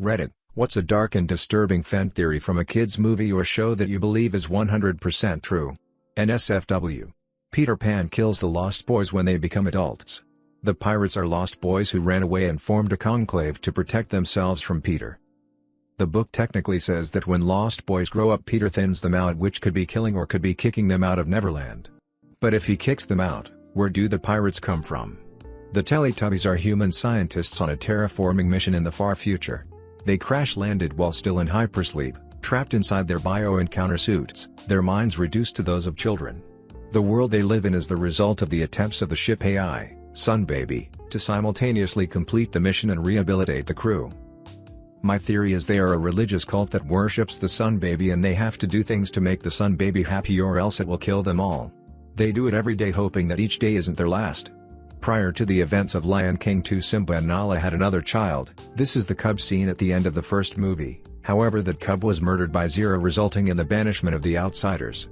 Reddit, what's a dark and disturbing fan theory from a kid's movie or show that you believe is 100% true? NSFW. Peter Pan kills the Lost Boys when they become adults. The pirates are lost boys who ran away and formed a conclave to protect themselves from Peter. The book technically says that when lost boys grow up, Peter thins them out, which could be killing or could be kicking them out of Neverland. But if he kicks them out, where do the pirates come from? The Teletubbies are human scientists on a terraforming mission in the far future. They crash-landed while still in hypersleep, trapped inside their bio-encounter suits, their minds reduced to those of children. The world they live in is the result of the attempts of the ship AI, Sunbaby, to simultaneously complete the mission and rehabilitate the crew. My theory is they are a religious cult that worships the Sunbaby, and they have to do things to make the Sunbaby happy or else it will kill them all. They do it every day, hoping that each day isn't their last. Prior to the events of Lion King 2, Simba and Nala had another child. This is the cub scene at the end of the first movie. However, that cub was murdered by Zero, resulting in the banishment of the outsiders.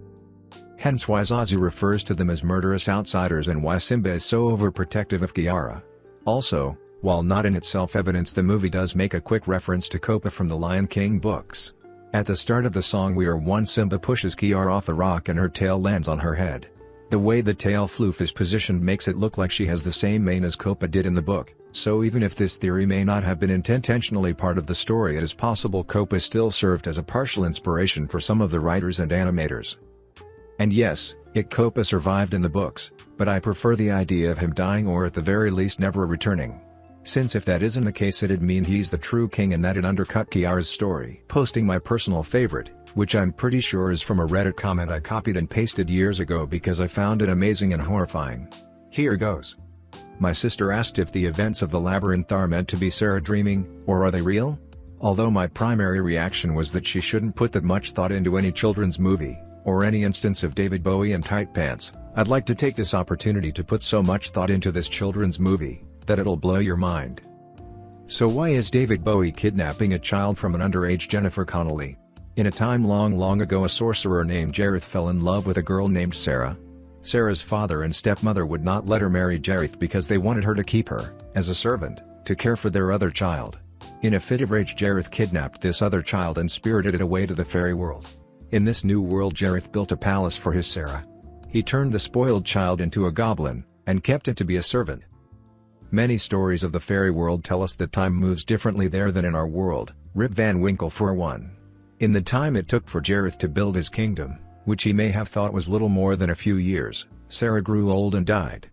Hence why Zazu refers to them as murderous outsiders and why Simba is so overprotective of Kiara. Also, while not in itself evidence, the movie does make a quick reference to Copa from the Lion King books. At the start of the song We Are One, Simba pushes Kiara off a rock and her tail lands on her head. The way the tail floof is positioned makes it look like she has the same mane as Copa did in the book, so even if this theory may not have been intentionally part of the story, it is possible Copa still served as a partial inspiration for some of the writers and animators. And yes, Copa survived in the books, but I prefer the idea of him dying or at the very least never returning. Since if that isn't the case, it'd mean he's the true king and that it undercut Kiara's story. Posting my personal favorite, which I'm pretty sure is from a Reddit comment I copied and pasted years ago because I found it amazing and horrifying. Here goes. My sister asked if the events of the Labyrinth are meant to be Sarah dreaming, or are they real? Although my primary reaction was that she shouldn't put that much thought into any children's movie, or any instance of David Bowie in tight pants, I'd like to take this opportunity to put so much thought into this children's movie, that it'll blow your mind. So why is David Bowie kidnapping a child from an underage Jennifer Connelly? In a time long ago, a sorcerer named Jareth fell in love with a girl named Sarah. Sarah's father and stepmother would not let her marry Jareth because they wanted her to keep her, as a servant, to care for their other child. In a fit of rage, Jareth kidnapped this other child and spirited it away to the fairy world. In this new world, Jareth built a palace for his Sarah. He turned the spoiled child into a goblin, and kept it to be a servant. Many stories of the fairy world tell us that time moves differently there than in our world, Rip Van Winkle for one. In the time it took for Jareth to build his kingdom, which he may have thought was little more than a few years, Sarah grew old and died.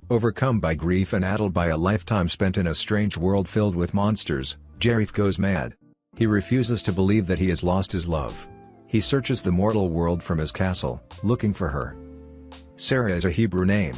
Overcome by grief and addled by a lifetime spent in a strange world filled with monsters, Jareth goes mad. He refuses to believe that he has lost his love. He searches the mortal world from his castle, looking for her. Sarah is a Hebrew name.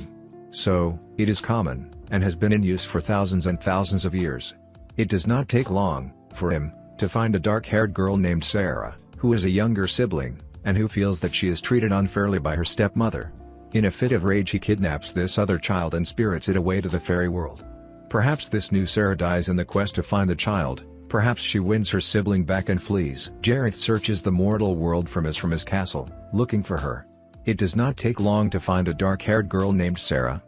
So, it is common, and has been in use for thousands and thousands of years. It does not take long, for him, to find a dark-haired girl named Sarah, who is a younger sibling, and who feels that she is treated unfairly by her stepmother. In a fit of rage, he kidnaps this other child and spirits it away to the fairy world. Perhaps this new Sarah dies in the quest to find the child, perhaps she wins her sibling back and flees. Jareth searches the mortal world from his castle, looking for her. It does not take long to find a dark-haired girl named Sarah.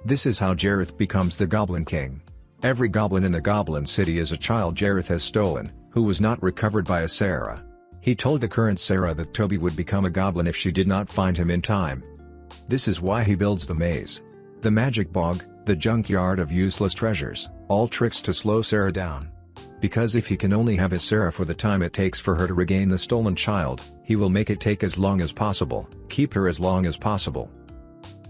This is how Jareth becomes the Goblin King. Every goblin in the Goblin City is a child Jareth has stolen, who was not recovered by a Sarah. He told the current Sarah that Toby would become a goblin if she did not find him in time. This is why he builds the maze, the magic bog, the junkyard of useless treasures, all tricks to slow Sarah down. Because if he can only have his Sarah for the time it takes for her to regain the stolen child, he will make it take as long as possible, keep her as long as possible.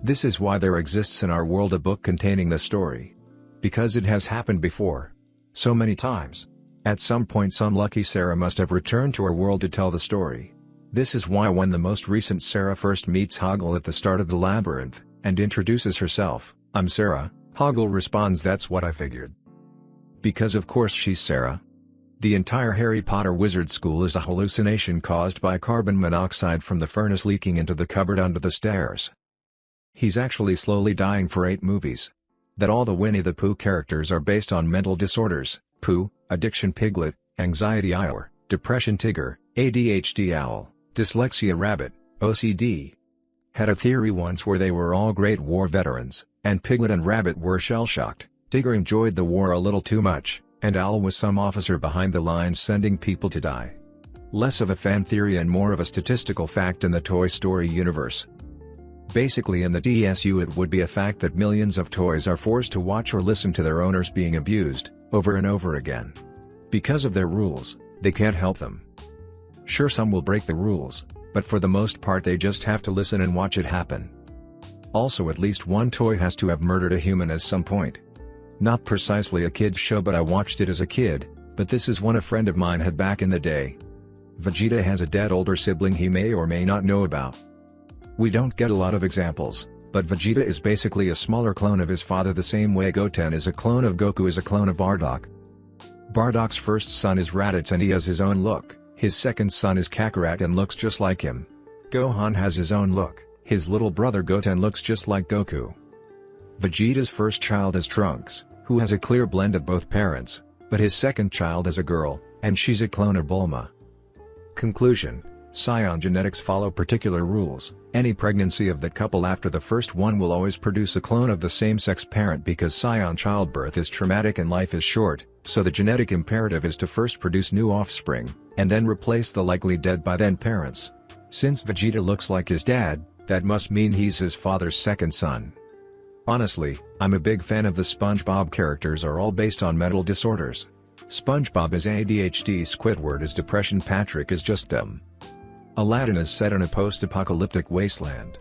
This is why there exists in our world a book containing the story. Because it has happened before. So many times. At some point some lucky Sarah must have returned to our world to tell the story. This is why when the most recent Sarah first meets Hoggle at the start of the Labyrinth, and introduces herself, "I'm Sarah," Hoggle responds, "That's what I figured." Because of course she's Sarah. The entire Harry Potter wizard school is a hallucination caused by carbon monoxide from the furnace leaking into the cupboard under the stairs. He's actually slowly dying for 8 movies. That all the Winnie the Pooh characters are based on mental disorders: Pooh, addiction Piglet, anxiety Eeyore, depression Tigger, ADHD Owl, dyslexia Rabbit, OCD. Had a theory once where they were all Great War veterans, and Piglet and Rabbit were shell-shocked. Tigger enjoyed the war a little too much, And Al was some officer behind the lines sending people to die. Less of a fan theory and more of a statistical fact in the Toy Story universe. Basically in the TSU it would be a fact that millions of toys are forced to watch or listen to their owners being abused, over and over again. Because of their rules, they can't help them. Sure, some will break the rules, but for the most part they just have to listen and watch it happen. Also, at least one toy has to have murdered a human at some point. Not precisely a kid's show, but I watched it as a kid, but this is one a friend of mine had back in the day. Vegeta has a dead older sibling he may or may not know about. We don't get a lot of examples, but Vegeta is basically a smaller clone of his father the same way Goten is a clone of Goku is a clone of Bardock. Bardock's first son is Raditz and he has his own look, his second son is Kakarot and looks just like him. Gohan has his own look, his little brother Goten looks just like Goku. Vegeta's first child is Trunks, who has a clear blend of both parents, but his second child is a girl, and she's a clone of Bulma. Conclusion: Scion genetics follow particular rules. Any pregnancy of that couple after the first one will always produce a clone of the same-sex parent because Scion childbirth is traumatic and life is short, so the genetic imperative is to first produce new offspring, and then replace the likely dead by then parents. Since Vegeta looks like his dad, that must mean he's his father's second son. Honestly, I'm a big fan of the SpongeBob characters are all based on mental disorders. SpongeBob is ADHD, Squidward is depression, Patrick is just dumb. Aladdin is set in a post-apocalyptic wasteland.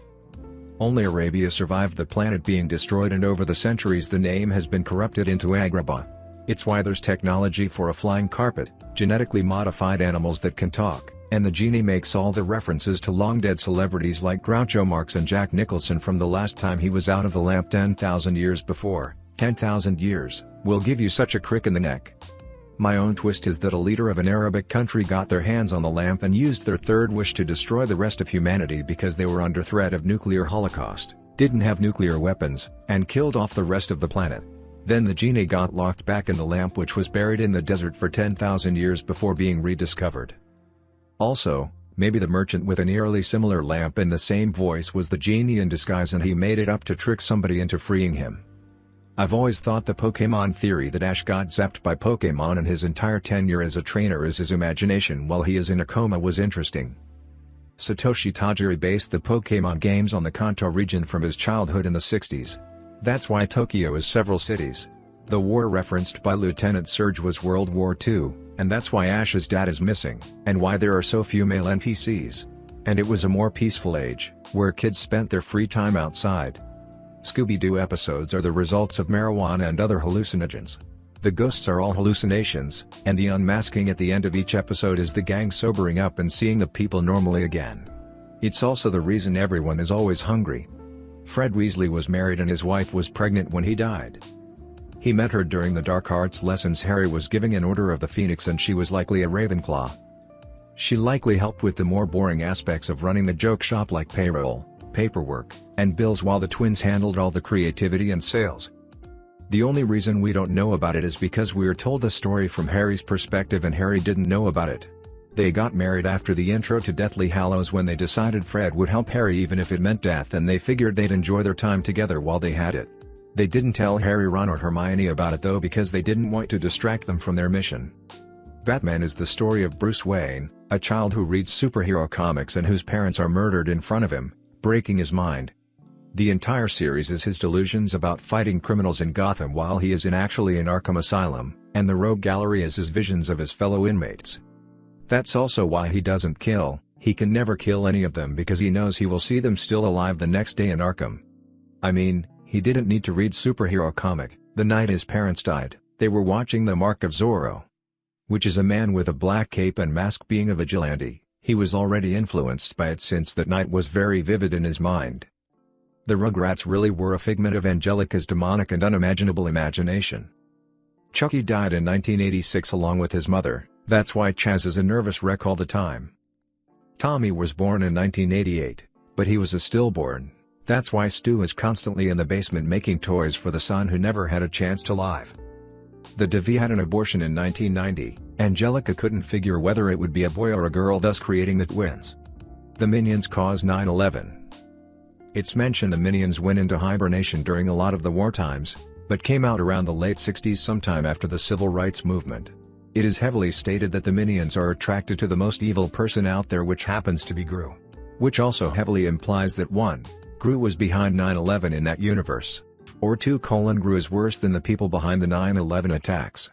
Only Arabia survived the planet being destroyed, and over the centuries the name has been corrupted into Agrabah. It's why there's technology for a flying carpet, genetically modified animals that can talk, and the genie makes all the references to long-dead celebrities like Groucho Marx and Jack Nicholson from the last time he was out of the lamp 10,000 years before. 10,000 years, will give you such a crick in the neck. My own twist is that a leader of an Arabic country got their hands on the lamp and used their third wish to destroy the rest of humanity because they were under threat of nuclear holocaust, didn't have nuclear weapons, and killed off the rest of the planet. Then the genie got locked back in the lamp, which was buried in the desert for 10,000 years before being rediscovered. Also, maybe the merchant with an eerily similar lamp and the same voice was the genie in disguise and he made it up to trick somebody into freeing him. I've always thought the Pokémon theory that Ash got zapped by Pokémon and his entire tenure as a trainer is his imagination while he is in a coma was interesting. Satoshi Tajiri based the Pokémon games on the Kanto region from his childhood in the 60s. That's why Tokyo is several cities. The war referenced by Lieutenant Surge was World War II, and that's why Ash's dad is missing, and why there are so few male NPCs. And it was a more peaceful age, where kids spent their free time outside. Scooby-Doo episodes are the results of marijuana and other hallucinogens. The ghosts are all hallucinations, and the unmasking at the end of each episode is the gang sobering up and seeing the people normally again. It's also the reason everyone is always hungry. Fred Weasley was married and his wife was pregnant when he died. He met her during the dark arts lessons Harry was giving in Order of the Phoenix, and she was likely a Ravenclaw. She likely helped with the more boring aspects of running the joke shop like payroll, paperwork, and bills, while the twins handled all the creativity and sales. The only reason we don't know about it is because we are told the story from Harry's perspective and Harry didn't know about it. They got married after the intro to Deathly Hallows when they decided Fred would help Harry even if it meant death, and they figured they'd enjoy their time together while they had it. They didn't tell Harry, Ron, or Hermione about it though because they didn't want to distract them from their mission. Batman is the story of Bruce Wayne, a child who reads superhero comics and whose parents are murdered in front of him, breaking his mind. The entire series is his delusions about fighting criminals in Gotham while he is actually in Arkham Asylum, and the Rogue Gallery is his visions of his fellow inmates. That's also why he doesn't kill. He can never kill any of them because he knows he will see them still alive the next day in Arkham. I mean, he didn't need to read superhero comic. The night his parents died, they were watching The Mark of Zorro, which is a man with a black cape and mask being a vigilante. He was already influenced by it since that night was very vivid in his mind. The Rugrats really were a figment of Angelica's demonic and unimaginable imagination. Chucky died in 1986 along with his mother, that's why Chaz is a nervous wreck all the time. Tommy was born in 1988, but he was a stillborn, that's why Stu is constantly in the basement making toys for the son who never had a chance to live. The Devi had an abortion in 1990, Angelica couldn't figure whether it would be a boy or a girl, thus creating the twins. The Minions caused 9/11. It's mentioned the Minions went into hibernation during a lot of the war times, but came out around the late 60s sometime after the civil rights movement. It is heavily stated that the minions are attracted to the most evil person out there, which happens to be Gru. Which also heavily implies that 1. Gru was behind 9/11 in that universe. Or 2. Gru is worse than the people behind the 9/11 attacks.